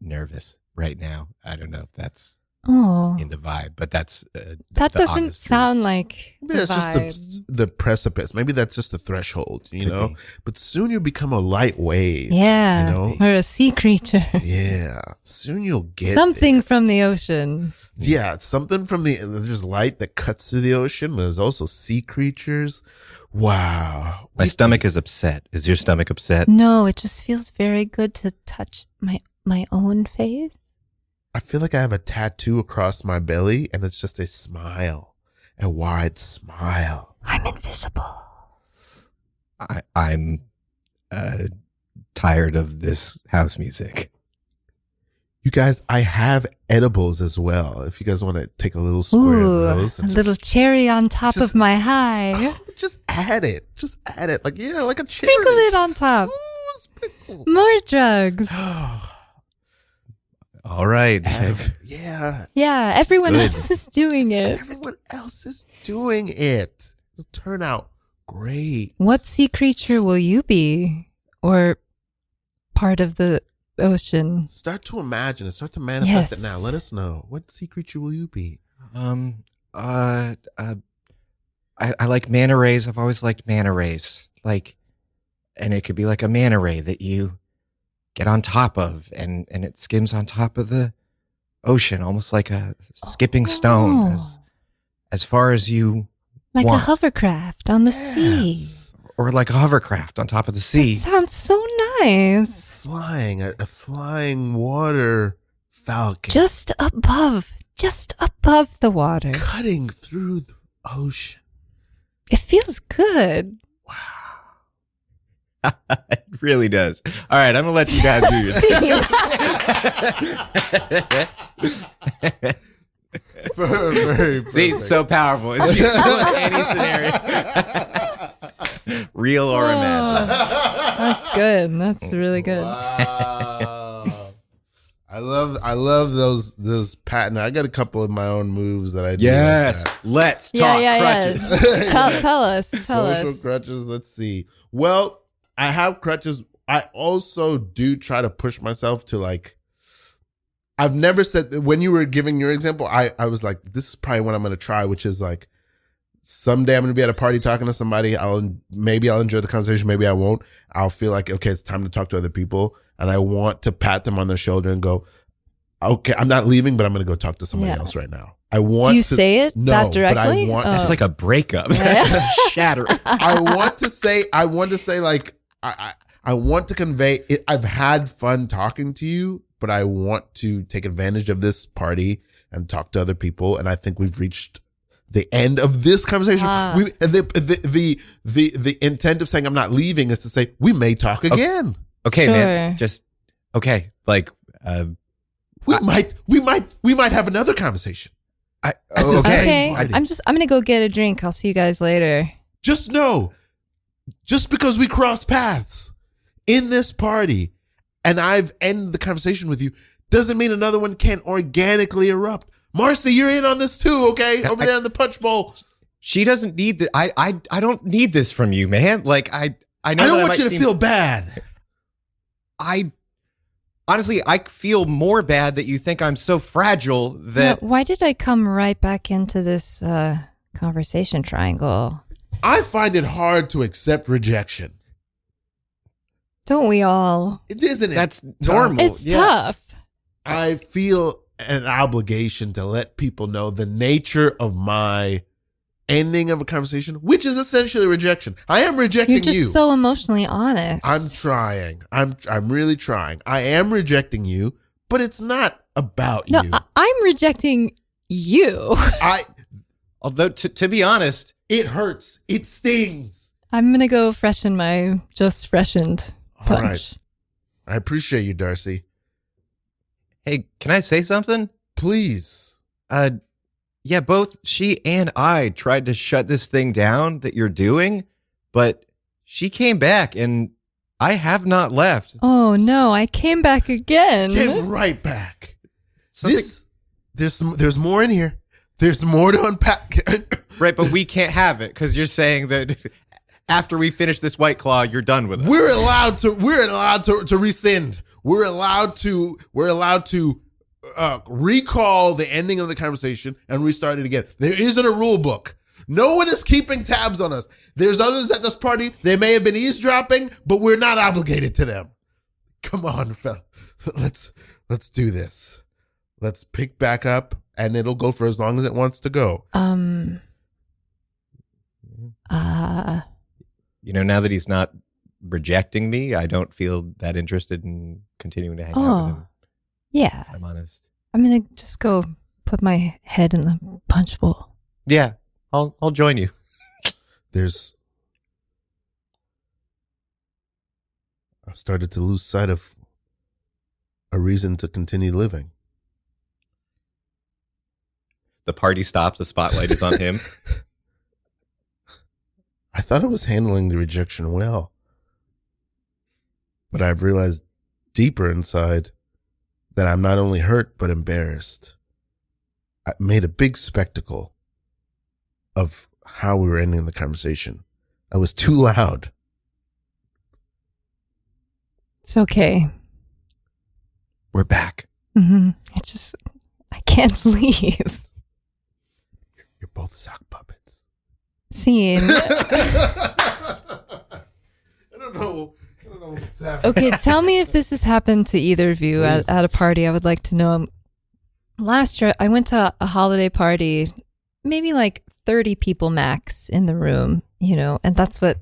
nervous right now. I don't know if that's in the vibe, but that's that doesn't sound like maybe that's vibe. just the precipice. Maybe that's just the threshold, know. But soon you'll become a light wave. Yeah, or a sea creature. Yeah, soon you'll get something there. From the ocean. Yeah, something from there's light that cuts through the ocean, but there's also sea creatures. Wow, my stomach is upset. Is your stomach upset? No, it just feels very good to touch my own face. I feel like I have a tattoo across my belly, and it's just a smile, a wide smile. I'm invisible. I'm tired of this house music. You guys, I have edibles as well. If you guys want to take a little square of those. A little cherry on top of my high. Oh, just add it. Like, like a cherry. Sprinkle it on top. Ooh, sprinkle. More drugs. All right. Yeah, everyone else is doing it. Everyone else is doing it. It'll turn out great. What sea creature will you be? Or part of the ocean? Start to imagine it. Start to manifest it now. Let us know. What sea creature will you be? I like manta rays. I've always liked manta rays. And it could be like a manta ray that you get on top of, and it skims on top of the ocean, almost like a skipping stone as far as you want. a hovercraft on the sea. Or like a hovercraft on top of the sea. That sounds so nice. Flying, a flying water falcon. Just above the water. Cutting through the ocean. It feels good. Wow. It really does. All right, I'm going to let you guys do your Very See, it's so powerful. It's useful in any scenario. Real or imagined. That's good. That's really good. Wow. I love those patent. I got a couple of my own moves that I do. Yes. Like Let's talk crutches. Tell us. Social crutches. Let's see. Well, I have crutches. I also do try to push myself to I've never said, when you were giving your example, I was like, this is probably what I'm going to try, which is someday I'm going to be at a party talking to somebody. Maybe I'll enjoy the conversation. Maybe I won't. I'll feel like, okay, it's time to talk to other people. And I want to pat them on their shoulder and go, okay, I'm not leaving, but I'm going to go talk to somebody else right now. I want Do you say it that directly? But I want It's like a breakup. It's shattering. I want to say I want to convey it. I've had fun talking to you, but I want to take advantage of this party and talk to other people. And I think we've reached the end of this conversation. The intent of saying I'm not leaving is to say we may talk again. Okay, Sure. man. Just okay. Like we might have another conversation. Okay. I'm gonna go get a drink. I'll see you guys later. Just know, just because we cross paths in this party and I've ended the conversation with you doesn't mean another one can't organically erupt. Marcy, you're in on this too, okay? Over there in the punch bowl. She doesn't need the I don't need this from you, man. Like I know I don't that want you to feel bad. Honestly, I feel more bad that you think I'm so fragile that Why did I come right back into this conversation triangle? I find it hard to accept rejection. Don't we all? Isn't it? That's normal. It's tough. I feel an obligation to let people know the nature of my ending of a conversation, which is essentially rejection. I am rejecting You're just you. so emotionally honest. I'm trying. I'm really trying. I am rejecting you, but it's not about no, you. I'm rejecting you. Although to be honest, it hurts. It stings. I'm gonna go freshen my just freshened punch. All right. I appreciate you, Darcy. hey, can I say something? Please. Yeah, both she and I tried to shut this thing down that you're doing, but she came back and I have not left. Oh no, I came back again. Get right back. There's more in here. There's more to unpack. Right, but we can't have it because you're saying that after we finish this White Claw, you're done with it. We're allowed to rescind. We're allowed to recall the ending of the conversation and restart it again. There isn't a rule book. No one is keeping tabs on us. There's others at this party. They may have been eavesdropping, but we're not obligated to them. Come on, fella. Let's do this. Let's pick back up, and it'll go for as long as it wants to go. You know, now that he's not rejecting me, I don't feel that interested in continuing to hang out with him. Yeah. I'm honest. I'm gonna just go put my head in the punch bowl. Yeah, I'll join you. I've started to lose sight of a reason to continue living. The party stops. The spotlight is on him. I thought I was handling the rejection well, but I've realized deeper inside that I'm not only hurt, but embarrassed. I made a big spectacle of how we were ending the conversation. I was too loud. It's okay. We're back. Mm-hmm. I can't leave. You're both sock puppets. Scene. I don't know what's happening. Okay, tell me if this has happened to either of you at a party. I would like to know. Last year, I went to a holiday party, maybe like 30 people max in the room, and that's what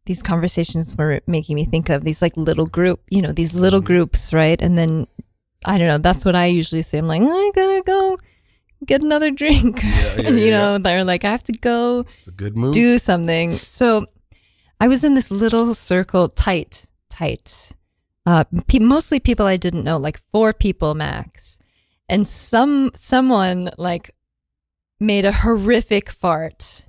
these conversations were making me think of, these like little these little groups, right? And then, I don't know, that's what I usually say. I'm like, I gotta go get another drink. And, they're like, I have to go It's a good move. do something. So I was in this little circle, tight. Mostly people I didn't know, like 4 people max. And someone like made a horrific fart.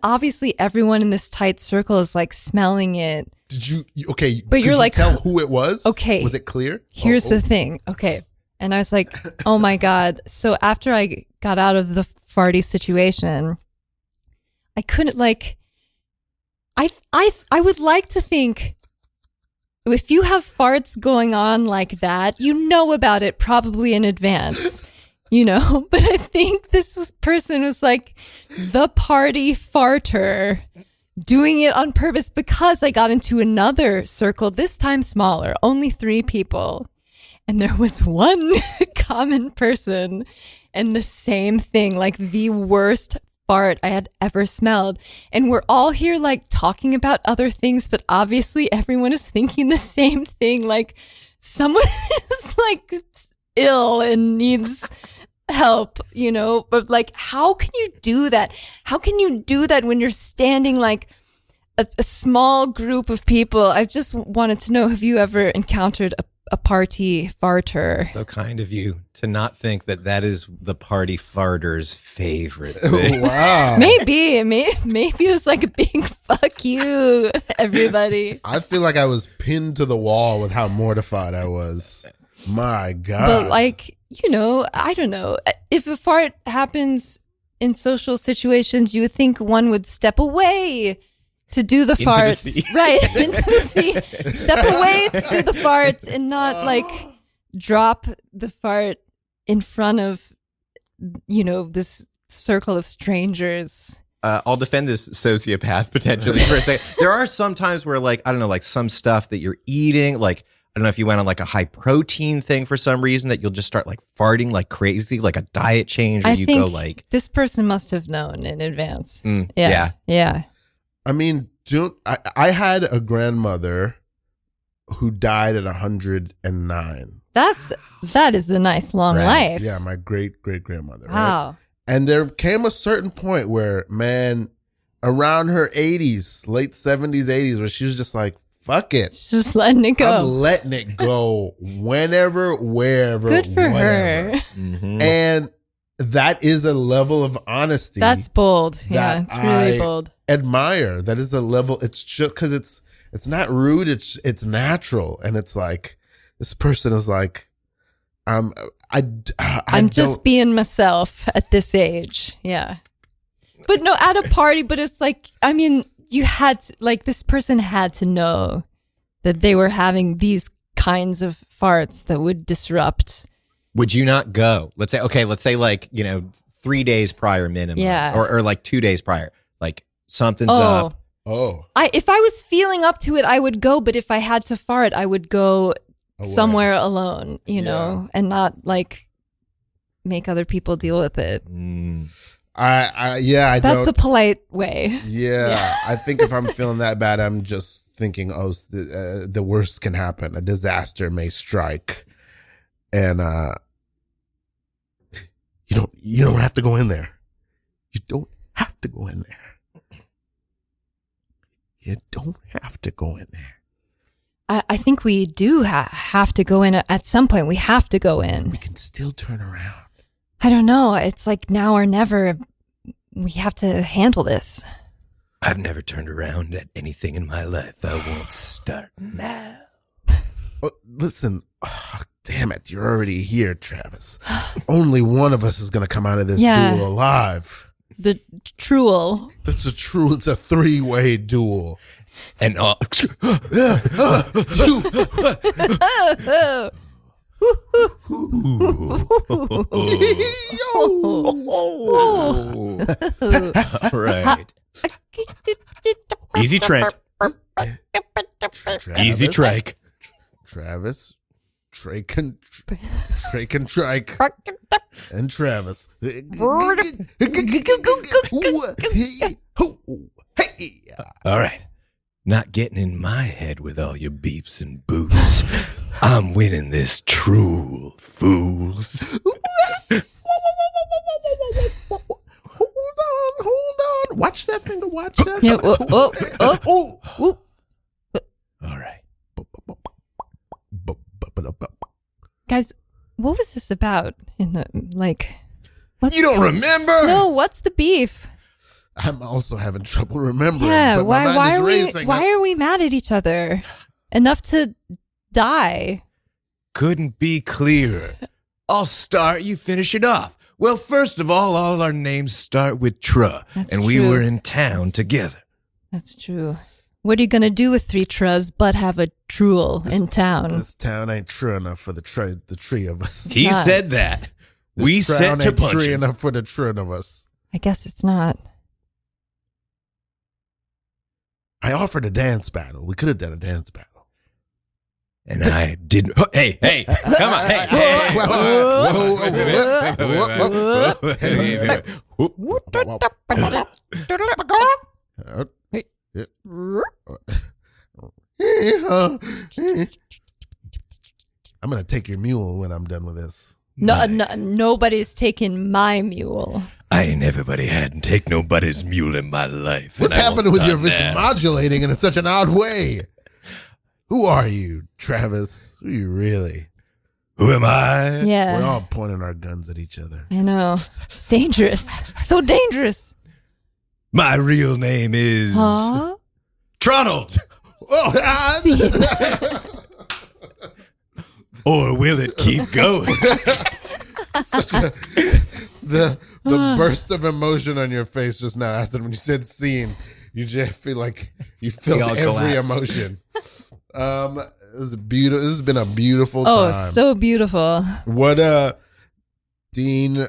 Obviously everyone in this tight circle is like smelling it. Did you? Okay, but you're like, tell who it was? Okay, was it clear? Here's the thing. Okay, and I was like, oh my god. So after I got out of the farty situation, I couldn't I would like to think if you have farts going on like that, you know about it probably in advance. But I think this person was like the party farter, doing it on purpose because I got into another circle, this time smaller, only 3 people. And there was one common person and the same thing, like the worst fart I had ever smelled. And we're all here like talking about other things, but obviously everyone is thinking the same thing. Like someone is like ill and needs help, you know? But like, how can you do that? How can you do that when you're standing like a small group of people? I just wanted to know, have you ever encountered a party farter? So kind of you to not think that is the party farter's favorite thing. Wow. Maybe it was like a big fuck you, everybody. I feel like I was pinned to the wall with how mortified I was. My God. But like, you know, I don't know. If a fart happens in social situations, you would think one would step away to do the fart. Right, into the sea. Step away to do the fart and not like drop the fart in front of, you know, this circle of strangers. I'll defend this sociopath potentially for a second. There are some times where, like, I don't know, like some stuff that you're eating, like, I don't know if you went on like a high protein thing for some reason, that you'll just start like farting like crazy, like a diet change, or I you think go like, this person must have known in advance. yeah. I mean, I had a grandmother who died at 109. That is a nice long life. Yeah, my great grandmother. Wow. Right? And there came a certain point where, man, around her 80s, late 70s, 80s, where she was just like, fuck it. She's just letting it go. I'm letting it go whenever, wherever, Good for whatever. her. Mm-hmm. And that is a level of honesty. That's bold. Yeah, it's really I bold. Admire. That is a level. It's just because it's not rude. It's natural. And it's like, this person is like, I'm just being myself at this age. Yeah. But no, at a party, but it's like, I mean, you had to, like, this person had to know that they were having these kinds of farts that would disrupt. Would you not go? Let's say like, you know, 3 days prior minimum. Yeah. Or like 2 days prior. Like something's up. Oh. If I was feeling up to it, I would go. But if I had to fart, I would go somewhere alone, you know, and not like make other people deal with it. That's the polite way. Yeah. I think if I'm feeling that bad, I'm just thinking, the worst can happen. A disaster may strike. And you don't have to go in there. You don't have to go in there. You don't have to go in there. I think we do have to go in at some point. We have to go in. We can still turn around. I don't know. It's like now or never. We have to handle this. I've never turned around at anything in my life. I won't start now. Listen, damn it. You're already here, Travis. Only one of us is going to come out of this duel alive. The truel. It's a 3-way duel. And right. Easy, Trent. Easy, Trike. Travis. Trake and Trike. And Travis. All right. Not getting in my head with all your beeps and boops. I'm winning this true, fools. Hold on. Watch that finger. Watch that. Yeah, All right. Guys, what was this about in the, like, You don't remember? No, what's the beef? I'm also having trouble remembering. Yeah, but my mind is racing. Why are we mad at each other? Enough to die. Couldn't be clearer. I'll start, you finish it off. Well, first of all our names start with Truh, and we were in town together. That's true. What are you going to do with 3 Truhs but have a truel in town? This town ain't true enough for the tree of us. He said that. We set to punch tree him. enough for the tree of us. I guess it's not. I offered a dance battle. We could have done a dance battle. And I didn't. Hey, come on. Hey. I'm going to take your mule when I'm done with this. No, nobody's taking my mule. I ain't everybody hadn't take nobody's mule in my life. What's happening with your voice modulating in such an odd way? Who are you, Travis? Who are you really? Who am I? Yeah. We're all pointing our guns at each other. I know. It's dangerous. So dangerous. My real name is Tronald. Or will it keep going? The burst of emotion on your face just now, Aston, when you said scene, you just feel like you felt every emotion. This has been a beautiful time. Oh, so beautiful. What Dean Rule.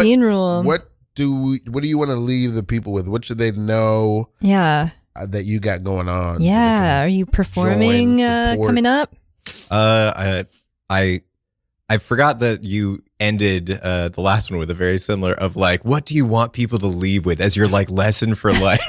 Dean Rule. What do you want to leave the people with? What should they know? Yeah. That you got going on? Yeah. Are you performing coming up? I forgot that you ended the last one with a very similar of like, what do you want people to leave with as your like lesson for life?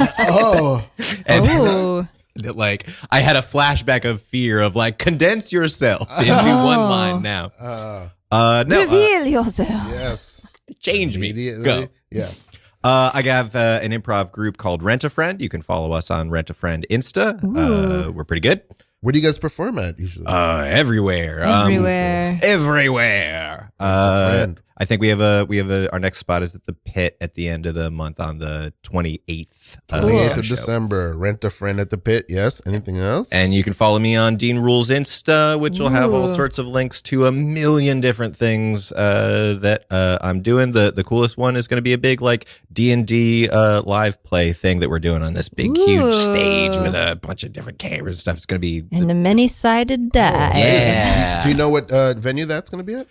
And like I had a flashback of fear of like condense yourself into one line now. Reveal yourself. Yes. Change me. Go. Yes. I have an improv group called RentAFriend. You can follow us on RentAFriend Insta. We're pretty good. Where do you guys perform at usually? Everywhere. Everywhere. I think we have our next spot is at the Pit at the end of the month on the 28th. 28th of December. RentAFriend at the Pit. Yes. Anything else? And you can follow me on Dean Rules Insta, which will have all sorts of links to a million different things that I'm doing. The coolest one is going to be a big like D&D live play thing that we're doing on this big huge stage with a bunch of different cameras and stuff. It's going to be and a many-sided die. Yeah. Do you know what venue that's going to be at?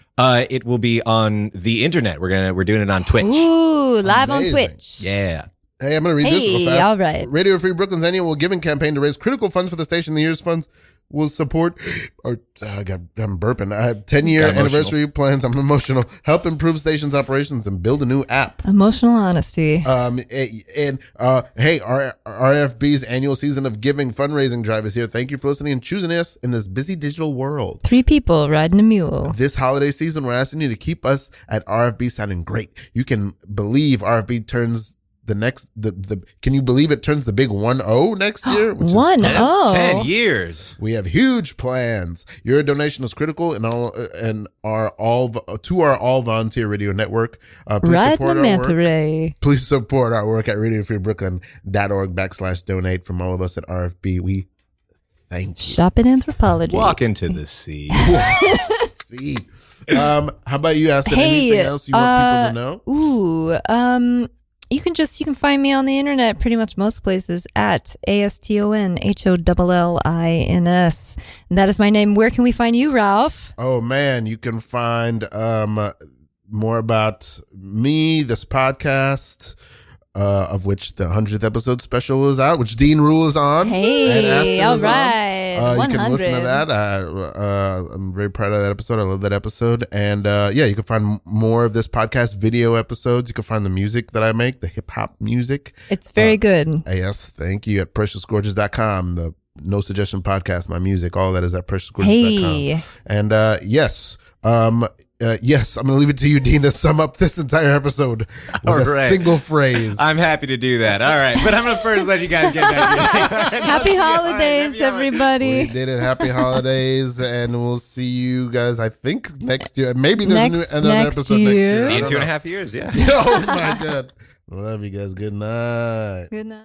It will be on the internet. We're doing it on Twitch. Ooh, live on Twitch. Yeah. Hey, I'm going to read this real fast. All right. Radio Free Brooklyn's annual giving campaign to raise critical funds for the station. The year's funds will support, I'm burping. I have 10-year anniversary plans. I'm emotional. Help improve station's operations and build a new app. Emotional honesty. Hey, our RFB's annual season of giving fundraising drive is here. Thank you for listening and choosing us in this busy digital world. 3 people riding a mule. This holiday season, we're asking you to keep us at RFB sounding great. You can believe RFB turns can you believe it turns the big 1-0 next year? 1-0. 10 years. We have huge plans. Your donation is critical to our all volunteer radio network. Please support our work at radiofreebrooklyn.org/donate. From all of us at RFB, we thank you. Shop in anthropology. Walk into the sea. See. How about you, Aston? Anything else you want people to know? You can find me on the internet pretty much most places at ASTONHOLLINS. And that is my name. Where can we find you, Ralph? Oh man, you can find more about me, this podcast, of which the 100th episode special is out, which Dean Rule is on. Hey, all right. You can listen to that. I'm very proud of that episode. I love that episode. And you can find more of this podcast video episodes. You can find the music that I make, the hip hop music. It's very good. Yes, thank you. At preciousgorgeous.com. The No Suggestion Podcast, my music, all that is at preciousgorgeous.com. And yes, I'm going to leave it to you, Dean, to sum up this entire episode with a single phrase. I'm happy to do that. All right. But I'm going to first let you guys get that. Happy holidays, everybody. We did it. Happy holidays. And we'll see you guys, I think, next year. Maybe there's another episode next year. See you in 2.5 years. Yeah. Oh, my God. Love you guys. Good night. Good night.